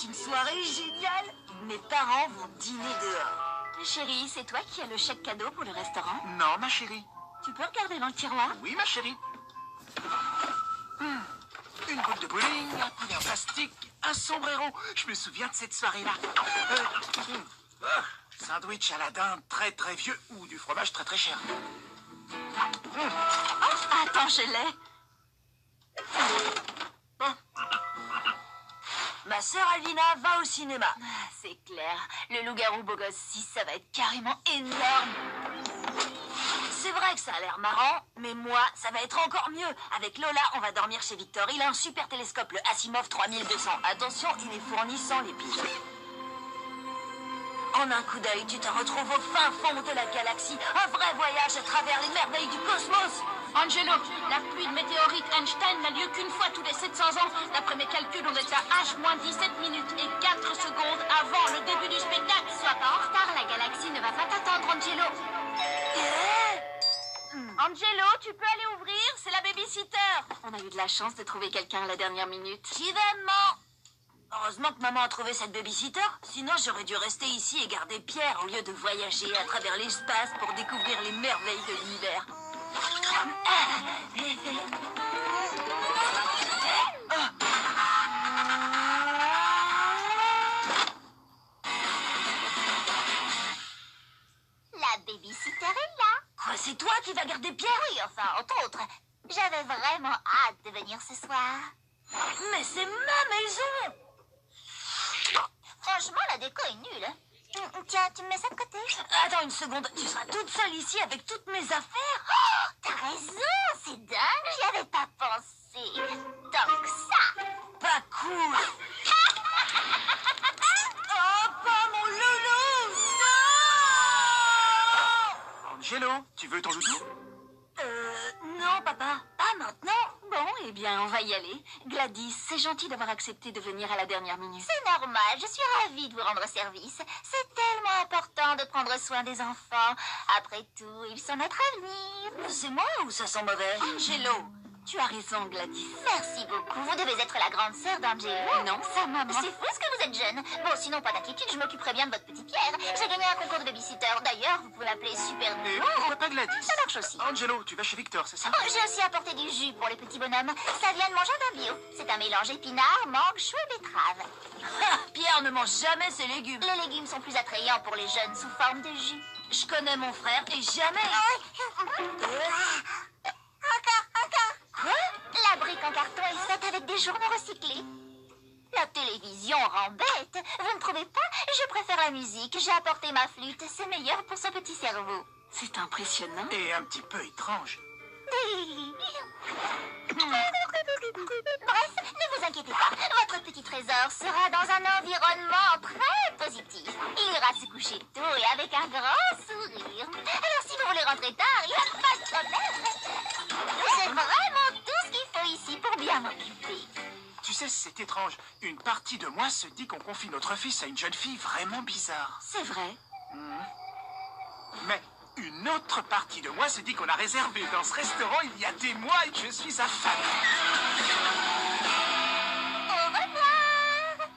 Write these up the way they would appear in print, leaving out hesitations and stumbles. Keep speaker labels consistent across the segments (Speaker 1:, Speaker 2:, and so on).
Speaker 1: être une soirée géniale. Mes parents vont dîner dehors.
Speaker 2: Chérie, c'est toi qui as le chèque cadeau pour le restaurant?
Speaker 3: Non, ma chérie.
Speaker 2: Tu peux regarder dans le tiroir?
Speaker 3: Oui, ma chérie. Une boule de bowling, un poulet en plastique, un sombrero. Je me souviens de cette soirée-là. Sandwich à la dinde très très vieux ou du fromage très très cher.
Speaker 2: Oh, attends, je l'ai.
Speaker 1: Ma sœur Alvina va au cinéma.
Speaker 2: Ah, c'est clair. Le loup-garou beau gosse 6, ça va être carrément énorme.
Speaker 1: C'est vrai que ça a l'air marrant, mais moi, ça va être encore mieux. Avec Lola, on va dormir chez Victor. Il a un super télescope, le Asimov 3200. Attention, il est fourni sans les piles. En un coup d'œil, tu te retrouves au fin fond de la galaxie. Un vrai voyage à travers les merveilles du cosmos.
Speaker 2: Angelo, la pluie de météorites Einstein n'a lieu qu'une fois tous les 700 ans. D'après mes calculs, on est à H-17 minutes et 4 secondes avant le début du spectacle. Sois pas en retard, la galaxie ne va pas t'attendre, Angelo. Angelo, tu peux aller ouvrir, c'est la babysitter. On a eu de la chance de trouver quelqu'un à la dernière minute.
Speaker 1: Évidemment. Heureusement que maman a trouvé cette babysitter. Sinon, j'aurais dû rester ici et garder Pierre au lieu de voyager à travers l'espace pour découvrir les merveilles de l'univers.
Speaker 4: La babysitter est là.
Speaker 1: Quoi, c'est toi qui vas garder Pierre?
Speaker 4: Oui, enfin, entre autres. J'avais vraiment hâte de venir ce soir.
Speaker 1: Mais c'est ma maison.
Speaker 4: Franchement, la déco est nulle. Tiens, tu me mets ça de côté?
Speaker 1: Attends une seconde, tu seras toute seule ici avec toutes mes affaires?
Speaker 4: Oh, t'as raison, c'est dingue, j'y avais pas pensé. Donc ça.
Speaker 1: Pas cool. Oh, pas mon loulou. Non.
Speaker 3: Angelo, tu veux ton loulou?
Speaker 1: Non, papa, pas maintenant.
Speaker 2: Bon, eh bien, on va y aller. Gladys, c'est gentil d'avoir accepté de venir à la dernière minute.
Speaker 4: C'est normal, je suis ravie de vous rendre service. C'est tellement important de prendre soin des enfants. Après tout, ils sont notre avenir.
Speaker 1: C'est moi ou ça sent mauvais?
Speaker 2: Angelo, tu as raison, Gladys.
Speaker 4: Merci beaucoup, vous devez être la grande sœur d'Angelo.
Speaker 2: Non, sa maman.
Speaker 4: C'est fou ce que vous êtes jeune. Bon, sinon, pas d'inquiétude, je m'occuperai bien de votre petit Pierre. J'ai gagné un concours de babysitter. D'ailleurs, vous pouvez l'appeler Super
Speaker 3: Et
Speaker 4: Nino.
Speaker 3: pourquoi pas Gladys?
Speaker 4: Ça marche aussi.
Speaker 3: Angelo, tu vas chez Victor, c'est ça?
Speaker 4: Oh, j'ai aussi apporté du jus pour les petits bonhommes. Ça vient de mon jardin bio. C'est un mélange épinards, mangue, chou et betterave.
Speaker 1: Ah, Pierre ne mange jamais ses légumes.
Speaker 4: Les légumes sont plus attrayants pour les jeunes sous forme de jus.
Speaker 1: Je connais mon frère et jamais...
Speaker 4: Encore.
Speaker 1: Quoi?
Speaker 4: La brique en carton est faite avec des journaux recyclés. La télévision rend bête. Vous ne trouvez pas? Je préfère la musique. J'ai apporté ma flûte. C'est meilleur pour son petit cerveau.
Speaker 2: C'est impressionnant.
Speaker 3: Et un petit peu étrange.
Speaker 4: Bref, ne vous inquiétez pas. Votre petit trésor sera dans un environnement très positif. Il ira se coucher tôt et avec un grand sourire. Alors si vous voulez rentrer tard, il n'y a pas de problème. J'ai vraiment tout ce qu'il faut ici pour bien m'occuper.
Speaker 3: Tu sais, c'est étrange. Une partie de moi se dit qu'on confie notre fils à une jeune fille vraiment bizarre.
Speaker 2: C'est vrai.
Speaker 3: Mais une autre partie de moi se dit qu'on a réservé dans ce restaurant il y a des mois et que je suis affamé.
Speaker 4: Au revoir.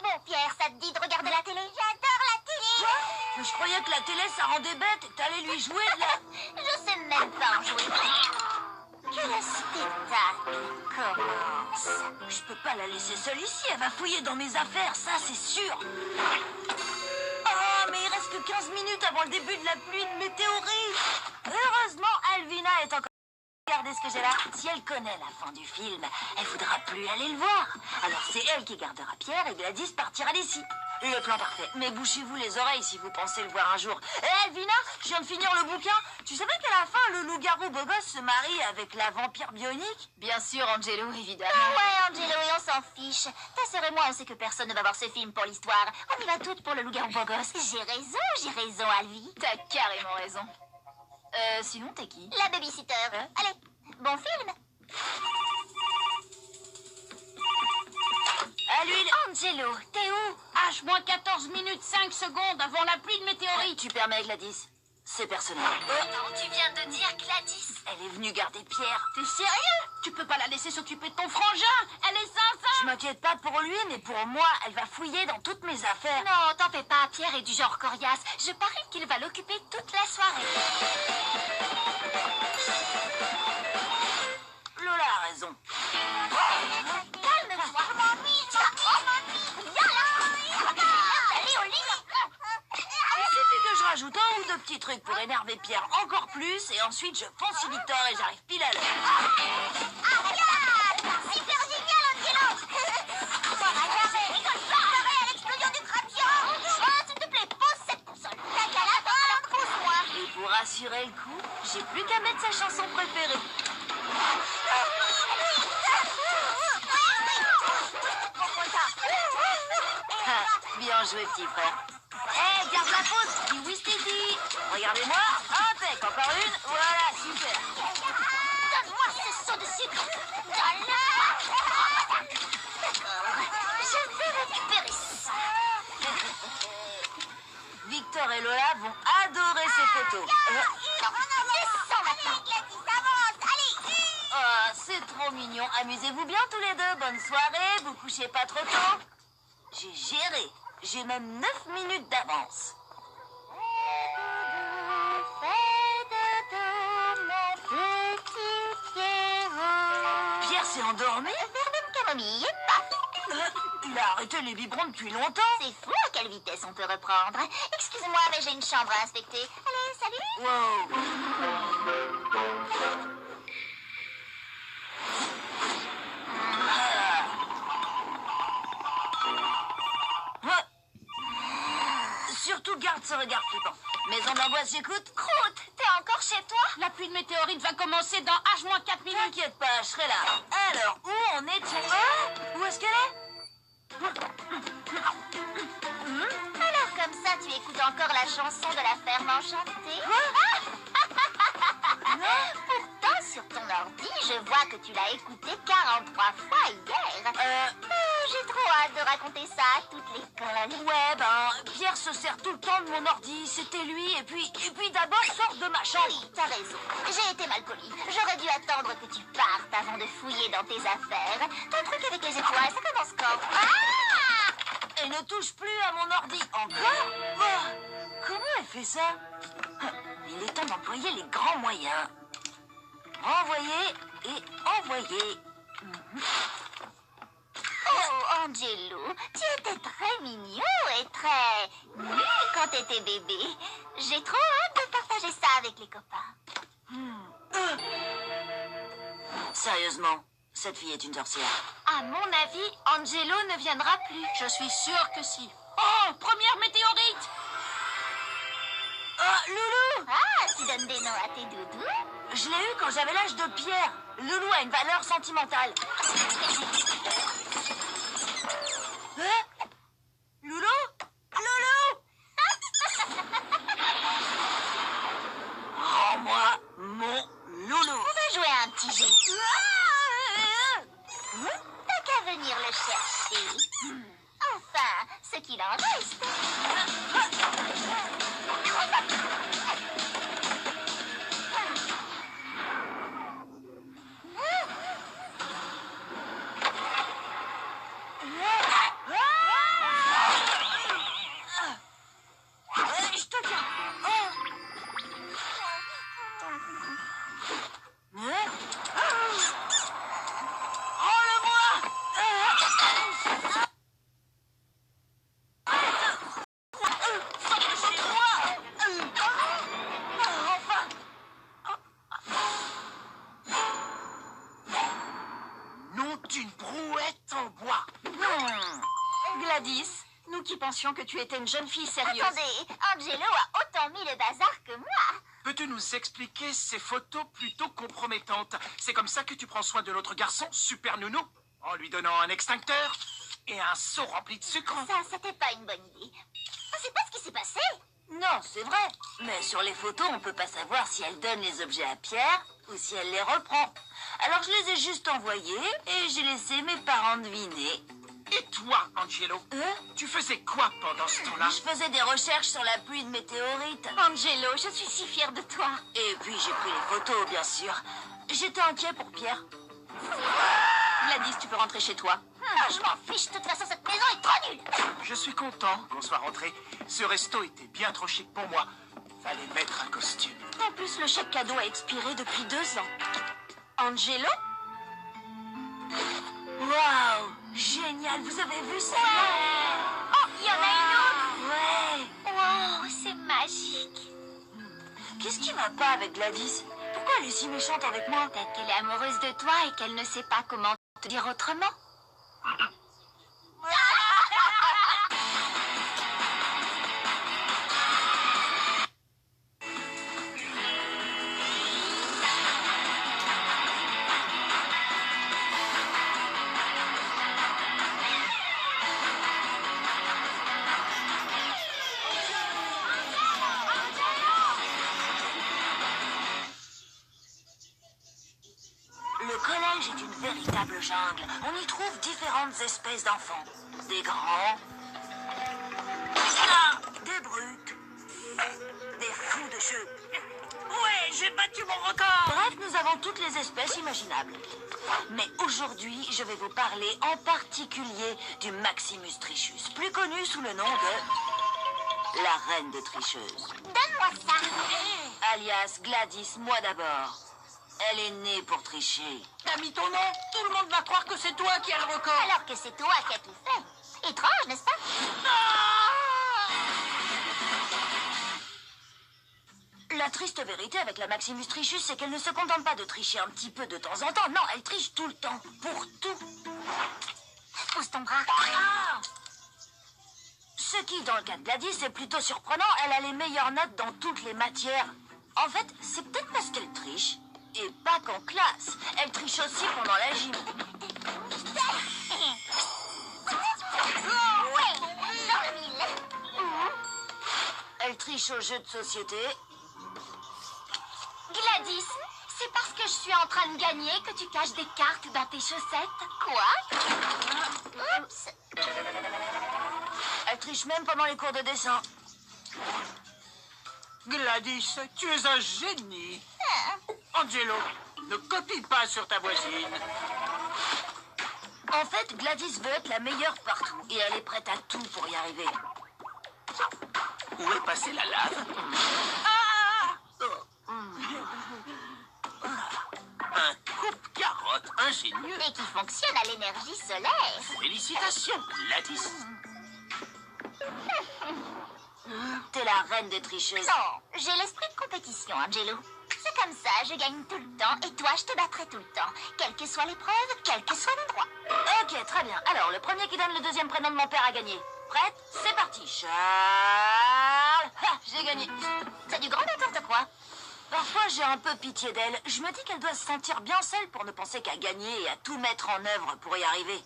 Speaker 4: Bon, Pierre, ça te dit de regarder la télé? J'adore la télé.
Speaker 1: Mais je croyais que la télé, ça rendait bête et t'allais lui jouer de la...
Speaker 4: Je sais même pas en jouer. Que le spectacle commence.
Speaker 1: Je peux pas la laisser seule ici, elle va fouiller dans mes affaires, ça c'est sûr. Oh, mais il reste que 15 minutes avant le début de la pluie de météorites. Heureusement, Alvina est encore... Regardez ce que j'ai là. Si elle connaît la fin du film, elle voudra plus aller le voir. Alors c'est elle qui gardera Pierre et Gladys partira d'ici. Le plan parfait. Mais bouchez-vous les oreilles si vous pensez le voir un jour. Hé, Alvina, je viens de finir le bouquin. Tu savais qu'à la fin, le loup-garou beau gosse se marie avec la vampire bionique?
Speaker 2: Bien sûr, Angelo, évidemment.
Speaker 4: Ouais, Angelo, et on s'en fiche. Ta sœur et moi, on sait que personne ne va voir ce film pour l'histoire. On y va toutes pour le loup-garou beau gosse. J'ai raison, Alvi.
Speaker 2: T'as carrément raison. Sinon, t'es qui?
Speaker 4: La babysitter. Allez, bon film.
Speaker 1: À l'huile.
Speaker 2: Angelo, t'es où? H-14 minutes 5 secondes avant la pluie de météorites.
Speaker 1: Tu permets, Gladys? c'est personnel.
Speaker 4: Attends, tu viens de dire Gladys?
Speaker 1: Elle est venue garder Pierre.
Speaker 2: T'es sérieux? Tu peux pas la laisser s'occuper de ton frangin. Elle est sincère.
Speaker 1: Je m'inquiète pas pour lui, mais pour moi, elle va fouiller dans toutes mes affaires.
Speaker 4: Non, t'en fais pas, Pierre est du genre coriace. Je parie qu'il va l'occuper toute la soirée.
Speaker 1: Lola a raison.
Speaker 4: Calme-toi, mamie, viens là. Allez au lit.
Speaker 1: Il suffit que je rajoute un ou deux petits trucs pour énerver Pierre encore plus, et ensuite je fonce sur Victor et j'arrive pile à l'heure.
Speaker 4: Regarde, super génial, Angelo. Rigole pas, arrête à l'explosion du crapion. S'il te plaît, pose cette console. T'as qu'à l'attendre, pose-moi.
Speaker 1: Et pour assurer le coup, j'ai plus qu'à mettre sa chanson préférée. Ah, bien joué, petit frère. Hé, garde la pause, dis oui, Stevie. Regardez-moi, impec, encore une, voilà, super.
Speaker 4: Donne-moi ce seau de sucre. Donne-le. Je vais récupérer ça.
Speaker 1: Victor et Lola vont adorer ces photos.
Speaker 4: Descends maintenant.
Speaker 1: Oh, c'est trop mignon. Amusez-vous bien tous les deux. Bonne soirée, vous couchez pas trop tôt. J'ai géré. J'ai même 9 minutes d'avance. Pierre s'est endormi?
Speaker 4: Vernon Camomille, paf.
Speaker 1: Il a arrêté les biberons depuis longtemps.
Speaker 4: C'est fou à quelle vitesse on peut reprendre. Excuse-moi, mais j'ai une chambre à inspecter. Allez, salut.
Speaker 1: Wow. Surtout garde ce regard flippant. Maison d'angoisse, j'écoute.
Speaker 4: Croûte, t'es encore chez toi?
Speaker 2: La pluie de météorite va commencer dans H-4 minutes.
Speaker 1: T'inquiète pas, je serai là. Alors, où en est-tu? Ah, où est-ce qu'elle est?
Speaker 4: Alors comme ça, tu écoutes encore la chanson de la ferme enchantée? Pourtant, sur ton ordi, je vois que tu l'as écoutée 43 fois hier. J'ai trop hâte de raconter ça à toute l'école.
Speaker 1: Ouais, ben, Pierre se sert tout le temps de mon ordi. C'était lui, et puis d'abord, sors de ma chambre.
Speaker 4: Oui, t'as raison. J'ai été mal polie. J'aurais dû attendre que tu partes avant de fouiller dans tes affaires. Ton truc avec les étoiles, ça commence quand? Ah!
Speaker 1: Et ne touche plus à mon ordi. Encore? Oh, comment elle fait ça? Il est temps d'employer les grands moyens. Renvoyer et envoyer.
Speaker 4: Oh, Angelo, tu étais très mignon et très nu quand t'étais bébé. J'ai trop hâte de partager ça avec les copains.
Speaker 1: Sérieusement, cette fille est une sorcière.
Speaker 4: À mon avis, Angelo ne viendra plus.
Speaker 2: Je suis sûre que si. Oh, première météorite.
Speaker 1: Ah, Loulou!
Speaker 4: Ah, tu donnes des noms à tes doudous?
Speaker 1: Je l'ai eu quand j'avais l'âge de Pierre. Loulou a une valeur sentimentale. Hein? Loulou? Loulou? Rends-moi mon Loulou.
Speaker 4: On va jouer à un petit jeu. T'as qu'à venir le chercher. Enfin, ce qu'il en reste.
Speaker 1: Je te tiens. Rends-le-moi. Sors de chez moi. Enfin.
Speaker 3: Nom d'une brouette en bois.
Speaker 1: Gladys, nous qui pensions que tu étais une jeune fille sérieuse.
Speaker 4: Attendez, Angelo a autant mis le bazar que moi.
Speaker 3: Peux-tu nous expliquer ces photos plutôt compromettantes? C'est comme ça que tu prends soin de notre garçon, super nounou? En lui donnant un extincteur et un seau rempli de sucre?
Speaker 4: Ça, c'était pas une bonne idée. On sait pas ce qui s'est passé.
Speaker 1: Non, c'est vrai. Mais sur les photos, on peut pas savoir si elle donne les objets à Pierre ou si elle les reprend. Alors je les ai juste envoyés et j'ai laissé mes parents deviner.
Speaker 3: Et toi, Angelo, tu faisais quoi pendant ce temps-là?
Speaker 1: Je faisais des recherches sur la pluie de météorites.
Speaker 2: Angelo, je suis si fière de toi.
Speaker 1: Et puis j'ai pris les photos, bien sûr. J'étais inquiet pour Pierre.
Speaker 2: Gladys, tu peux rentrer chez toi.
Speaker 4: Je m'en fiche, de toute façon, cette maison est trop nulle.
Speaker 3: Je suis content qu'on soit rentré. Ce resto était bien trop chic pour moi. Fallait mettre un costume.
Speaker 1: En plus, le chèque cadeau a expiré depuis 2 ans.
Speaker 2: Angelo?
Speaker 1: Waouh! Génial, vous avez vu ça?
Speaker 4: Oh, il y en a une autre.
Speaker 1: Ouais!
Speaker 4: Wow, c'est magique.
Speaker 1: Qu'est-ce qui va pas avec Gladys? Pourquoi elle est si méchante avec moi?
Speaker 4: Peut-être qu'elle est amoureuse de toi et qu'elle ne sait pas comment te dire autrement.
Speaker 1: Le collège est une véritable jungle. On y trouve différentes espèces d'enfants. Des grands, des brutes, des fous de jeu. Ouais, j'ai battu mon record! Bref, nous avons toutes les espèces imaginables. Mais aujourd'hui, je vais vous parler en particulier du Maximus Trichus, plus connu sous le nom de la reine de tricheuse.
Speaker 4: Donne-moi ça.
Speaker 1: Alias Gladys, moi d'abord. Elle est née pour tricher.
Speaker 2: T'as mis ton nom? Tout le monde va croire que c'est toi qui as le record.
Speaker 4: Alors que c'est toi qui as tout fait. Étrange, n'est-ce pas?
Speaker 1: La triste vérité avec la Maximus Trichus, c'est qu'elle ne se contente pas de tricher un petit peu de temps en temps. Non, elle triche tout le temps, pour tout.
Speaker 4: Pousse ton bras.
Speaker 1: Ce qui, dans le cas de Gladys, est plutôt surprenant. Elle a les meilleures notes dans toutes les matières. En fait, c'est peut-être parce qu'elle triche. Et pas qu'en classe. Elle triche aussi pendant la gym.
Speaker 4: Ouais, dans le mille.
Speaker 1: Elle triche aux jeux de société.
Speaker 4: Gladys, c'est parce que je suis en train de gagner que tu caches des cartes dans tes chaussettes. Quoi? Oups.
Speaker 1: Elle triche même pendant les cours de dessin.
Speaker 3: Gladys, tu es un génie. Angelo, ne copie pas sur ta voisine.
Speaker 1: En fait, Gladys veut être la meilleure partout. Et elle est prête à tout pour y arriver.
Speaker 3: Où est passée la lave? Un coupe-carotte ingénieux.
Speaker 4: Et qui fonctionne à l'énergie solaire.
Speaker 3: Félicitations, Gladys.
Speaker 1: T'es la reine des tricheuses.
Speaker 4: Non, j'ai l'esprit de compétition, Angelo. C'est comme ça, je gagne tout le temps et toi, je te battrai tout le temps. Quelle que soit l'épreuve, quel que soit l'endroit.
Speaker 1: Ok, très bien. Alors, le premier qui donne le deuxième prénom de mon père a gagné. Prête? C'est parti. Charles. Ah, j'ai gagné.
Speaker 4: C'est du grand n'importe quoi.
Speaker 1: Parfois, j'ai un peu pitié d'elle. Je me dis qu'elle doit se sentir bien seule pour ne penser qu'à gagner et à tout mettre en œuvre pour y arriver.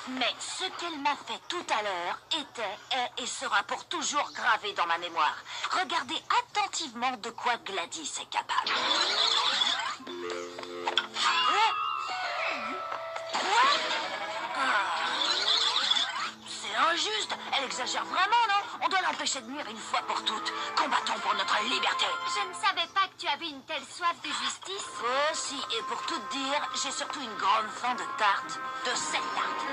Speaker 1: Mais ce qu'elle m'a fait tout à l'heure était, est et sera pour toujours gravé dans ma mémoire. Regardez attentivement de quoi Gladys est capable. C'est injuste. Elle exagère vraiment, non? On doit l'empêcher de nuire une fois pour toutes. Combattons pour notre liberté.
Speaker 4: Je ne savais pas que tu avais une telle soif de justice.
Speaker 1: Oh si, et pour tout te dire, j'ai surtout une grande faim de tarte. De cette tarte.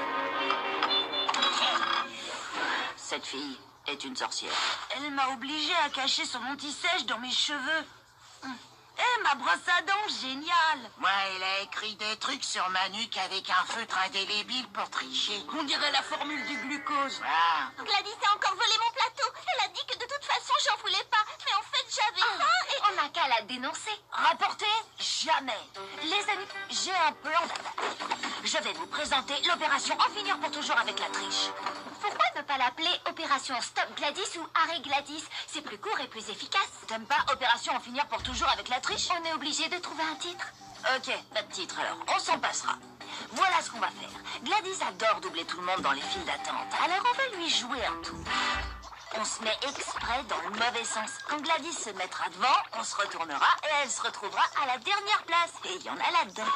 Speaker 1: Cette fille est une sorcière. Elle m'a obligée à cacher son anti-sèche dans mes cheveux. Eh, ma brosse à dents, génial!
Speaker 3: Moi, elle a écrit des trucs sur ma nuque avec un feutre indélébile pour tricher.
Speaker 1: On dirait la formule du glucose.
Speaker 3: Ah.
Speaker 4: Gladys a encore volé mon plateau. Elle a dit que de toute façon, j'en voulais pas. Mais en fait, j'avais faim et... On n'a qu'à la dénoncer.
Speaker 1: Rapporter? Jamais. Les amis, j'ai un plan d'attaque. Je vais vous présenter l'opération En finir pour toujours avec la triche.
Speaker 4: Pourquoi ne pas l'appeler Opération Stop Gladys ou Arrêt Gladys? C'est plus court et plus efficace.
Speaker 1: T'aimes pas Opération En finir pour toujours avec la triche?
Speaker 4: On est obligé de trouver un titre.
Speaker 1: Ok, pas de titre alors, on s'en passera. Voilà ce qu'on va faire. Gladys adore doubler tout le monde dans les files d'attente, alors on va lui jouer un tour. On se met exprès dans le mauvais sens. Quand Gladys se mettra devant, on se retournera et elle se retrouvera à la dernière place. Et il y en a là-dedans.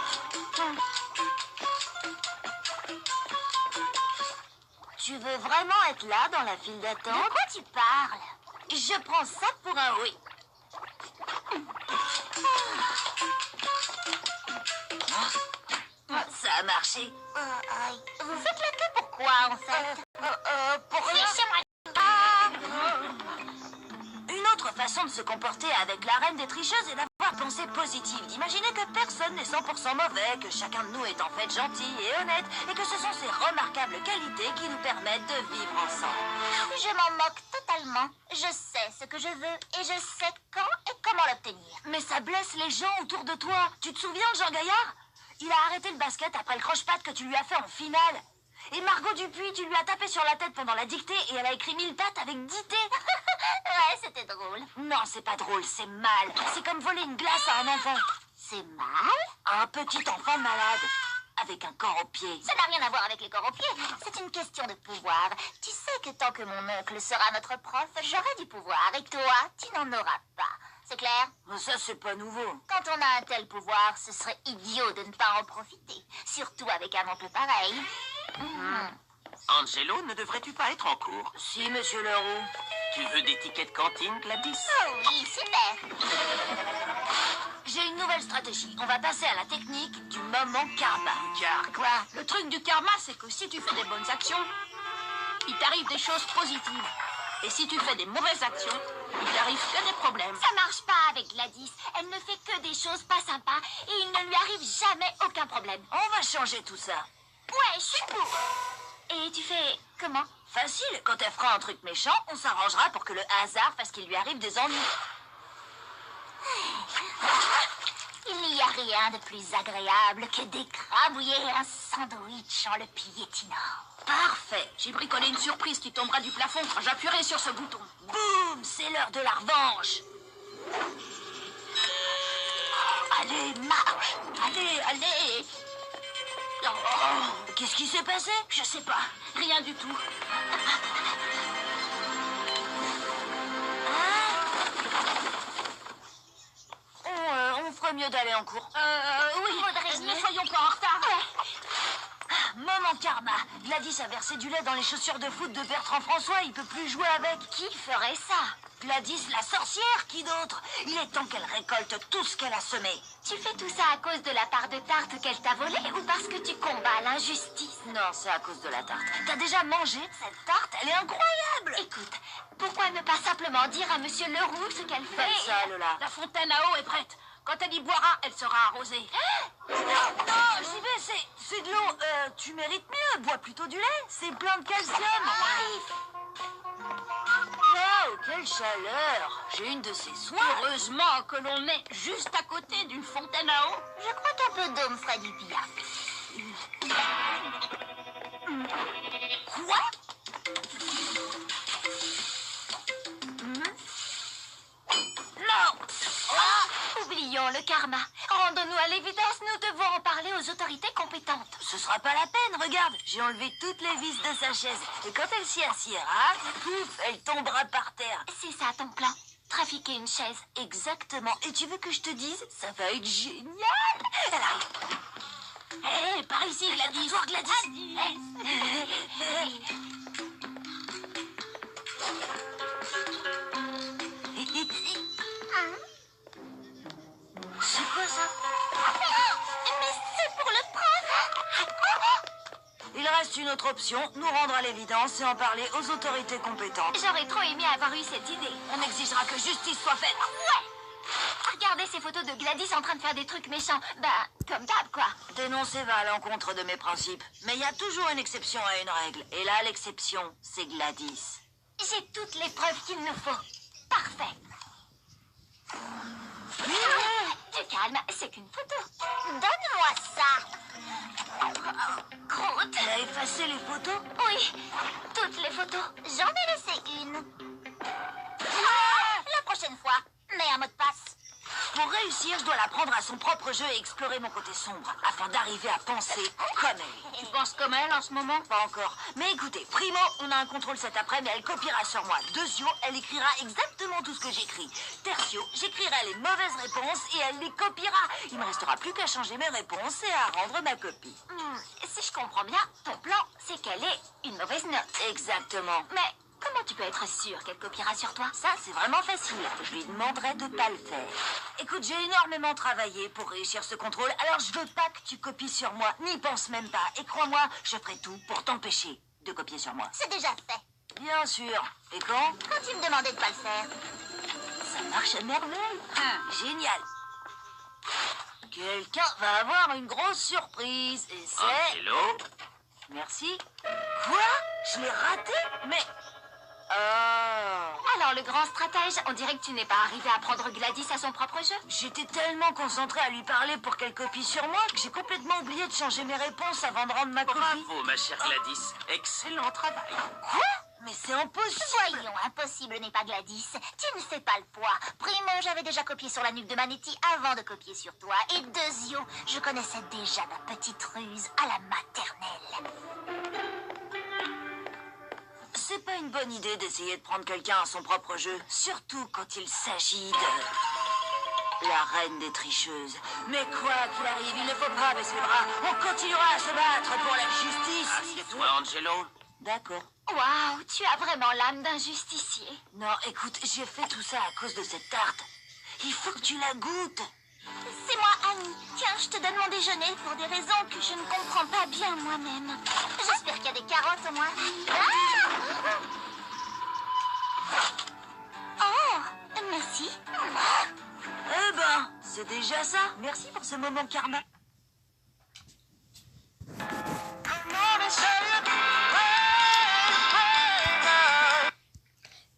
Speaker 1: Tu veux vraiment être là dans la file
Speaker 4: De
Speaker 1: d'attente?
Speaker 4: quoi tu parles?
Speaker 1: Je prends ça pour un oui. Ça a marché.
Speaker 4: Vous faites la queue pourquoi, en fait?
Speaker 1: Pour rien.
Speaker 4: Fichez-moi.
Speaker 1: Une autre façon de se comporter avec la reine des tricheuses est d'avoir pensée positive, d'imaginer que personne n'est 100% mauvais, que chacun de nous est en fait gentil et honnête, et que ce sont ces remarquables qualités qui nous permettent de vivre ensemble.
Speaker 4: Je m'en moque totalement. Je sais ce que je veux et je sais quand et comment l'obtenir.
Speaker 1: Mais ça blesse les gens autour de toi. Tu te souviens de Jean Gaillard? Il a arrêté le basket après le croche-patte que tu lui as fait en finale. Et Margot Dupuis, tu lui as tapé sur la tête pendant la dictée et elle a écrit 1000 pattes avec dictée.
Speaker 4: Ouais, c'était drôle.
Speaker 1: Non, c'est pas drôle, c'est mal. C'est comme voler une glace à un enfant.
Speaker 4: C'est mal?
Speaker 1: Un petit enfant malade, avec un corps au pied.
Speaker 4: Ça n'a rien à voir avec les corps aux pieds. C'est une question de pouvoir. Tu sais que tant que mon oncle sera notre prof, j'aurai du pouvoir et toi, tu n'en auras pas. C'est clair?
Speaker 1: Mais ça, c'est pas nouveau.
Speaker 4: Quand on a un tel pouvoir, ce serait idiot de ne pas en profiter. Surtout avec un oncle pareil.
Speaker 3: Angelo, ne devrais-tu pas être en cours?
Speaker 1: Si, monsieur Leroux.
Speaker 3: Tu veux des tickets de cantine, Gladys?
Speaker 4: Oh oui, super.
Speaker 1: J'ai une nouvelle stratégie. On va passer à la technique du moment karma.
Speaker 3: Car
Speaker 1: Quoi?
Speaker 2: Le truc du karma, c'est que si tu fais des bonnes actions, il t'arrive des choses positives. Et si tu fais des mauvaises actions, il t'arrive que des problèmes.
Speaker 4: Ça marche pas avec Gladys. Elle ne fait que des choses pas sympas et il ne lui arrive jamais aucun problème.
Speaker 1: On va changer tout ça.
Speaker 4: Ouais, je suis pour. Et tu fais comment?
Speaker 1: Facile, quand elle fera un truc méchant, on s'arrangera pour que le hasard fasse qu'il lui arrive des ennuis.
Speaker 4: Il n'y a rien de plus agréable que d'écrabouiller un sandwich en le piétinant.
Speaker 1: Parfait.
Speaker 2: J'ai bricolé une surprise qui tombera du plafond quand j'appuierai sur ce bouton.
Speaker 1: Boum, c'est l'heure de la revanche. Allez, marche.
Speaker 2: Allez, allez.
Speaker 1: Qu'est-ce qui s'est passé?
Speaker 2: Je sais pas, rien du tout.
Speaker 1: On ferait mieux d'aller en cours.
Speaker 2: Oui,
Speaker 4: Faudrait
Speaker 2: ne
Speaker 4: mieux.
Speaker 2: soyons pas en retard.
Speaker 1: Moment karma. Gladys a versé du lait dans les chaussures de foot de Bertrand François. Il peut plus jouer avec.
Speaker 4: Qui ferait ça?
Speaker 1: Gladys, la sorcière, qui d'autre? Il est temps qu'elle récolte tout ce qu'elle a semé.
Speaker 4: Tu fais tout ça à cause de la part de tarte qu'elle t'a volée ou parce que tu combats l'injustice?
Speaker 1: Non, c'est à cause de la tarte. T'as déjà mangé de cette tarte? Elle est incroyable.
Speaker 4: Écoute, pourquoi ne pas simplement dire à Monsieur Leroux ce qu'elle fait?
Speaker 1: Faites ça, Lola.
Speaker 2: La fontaine à eau est prête. Quand elle y boira, elle sera arrosée.
Speaker 1: Non, JB, c'est de l'eau. Tu mérites mieux. Bois plutôt du lait. C'est plein de calcium. Wow, quelle chaleur. J'ai une de ces soins.
Speaker 2: Heureusement que l'on est juste à côté d'une fontaine à eau.
Speaker 4: Je crois qu'un peu d'eau me ferait du bien.
Speaker 1: Quoi? Non.
Speaker 4: Oublions le karma. Rendons-nous à l'évidence, nous devons en parler aux autorités compétentes.
Speaker 1: Ce sera pas la peine, regarde. J'ai enlevé toutes les vis de sa chaise. Et quand elle s'y assiera, pouf, elle tombera par terre.
Speaker 4: C'est ça ton plan? Trafiquer une chaise.
Speaker 1: Exactement. Et tu veux que je te dise? Ça va être génial. Elle arrive.
Speaker 2: Hé, par ici, Gladys.
Speaker 1: Toi, Gladys. C'est quoi ça?
Speaker 4: Mais c'est pour le prof!
Speaker 1: Il reste une autre option, nous rendre à l'évidence et en parler aux autorités compétentes.
Speaker 4: J'aurais trop aimé avoir eu cette idée.
Speaker 1: On exigera que justice soit faite.
Speaker 4: Ouais! Regardez ces photos de Gladys en train de faire des trucs méchants. Bah, comme d'hab, quoi.
Speaker 1: Dénoncer va à l'encontre de mes principes. Mais il y a toujours une exception à une règle. Et là, l'exception, c'est Gladys.
Speaker 4: J'ai toutes les preuves qu'il nous faut. Parfait. Du calme, c'est qu'une photo. Donne-moi ça. Croûte.
Speaker 1: Elle a effacé les photos?
Speaker 4: Oui, toutes les photos. J'en ai laissé une. La prochaine fois, mets un mot de passe.
Speaker 1: Pour réussir, je dois l'apprendre à son propre jeu et explorer mon côté sombre, afin d'arriver à penser comme elle.
Speaker 2: Tu penses comme elle en ce moment?
Speaker 1: Pas encore. Mais écoutez, primo, on a un contrôle cet après, mais elle copiera sur moi. Deuxio, elle écrira exactement tout ce que j'écris. Tertio, j'écrirai les mauvaises réponses et elle les copiera. Il me restera plus qu'à changer mes réponses et à rendre ma copie.
Speaker 4: Si je comprends bien, ton plan, c'est qu'elle ait une mauvaise note.
Speaker 1: Exactement.
Speaker 4: Mais comment tu peux être sûr qu'elle copiera sur toi?
Speaker 1: Ça, c'est vraiment facile. Je lui demanderai de pas le faire. Écoute, j'ai énormément travaillé pour réussir ce contrôle, alors je veux pas que tu copies sur moi. N'y pense même pas. Et crois-moi, je ferai tout pour t'empêcher de copier sur moi.
Speaker 4: C'est déjà fait.
Speaker 1: Bien sûr. Et quand?
Speaker 4: Quand tu me demandais de pas le faire.
Speaker 1: Ça marche à merveille. Génial. Quelqu'un va avoir une grosse surprise. Et c'est...
Speaker 3: Angelo?
Speaker 1: Merci. Quoi? Je l'ai raté? Mais... Oh...
Speaker 4: Alors, le grand stratège, on dirait que tu n'es pas arrivé à prendre Gladys à son propre jeu.
Speaker 1: J'étais tellement concentrée à lui parler pour qu'elle copie sur moi que j'ai complètement oublié de changer mes réponses avant de rendre ma copie.
Speaker 3: Bravo, ma chère Gladys. Excellent travail.
Speaker 1: Quoi? Mais c'est impossible.
Speaker 4: Voyons, impossible n'est pas Gladys. Tu ne fais pas le poids. Primo, j'avais déjà copié sur la nuque de Manetti avant de copier sur toi. Et Deuxio, je connaissais déjà ta petite ruse à la maternelle.
Speaker 1: C'est pas une bonne idée d'essayer de prendre quelqu'un à son propre jeu, surtout quand il s'agit de... la reine des tricheuses. Mais quoi qu'il arrive, il ne faut pas baisser les bras. On continuera à se battre pour la justice.
Speaker 3: Assieds-toi, Angelo.
Speaker 1: D'accord.
Speaker 4: Waouh, tu as vraiment l'âme d'un justicier.
Speaker 1: Non, écoute, j'ai fait tout ça à cause de cette tarte. Il faut que tu la goûtes.
Speaker 4: C'est moi, Annie. Tiens, je te donne mon déjeuner pour des raisons que je ne comprends pas bien moi-même. J'espère qu'il y a des carottes au moins. Ah! Oh, merci.
Speaker 1: Eh ben, c'est déjà ça. Merci pour ce moment karma.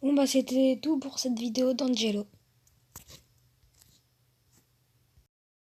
Speaker 5: Bon bah c'était tout pour cette vidéo d'Angelo.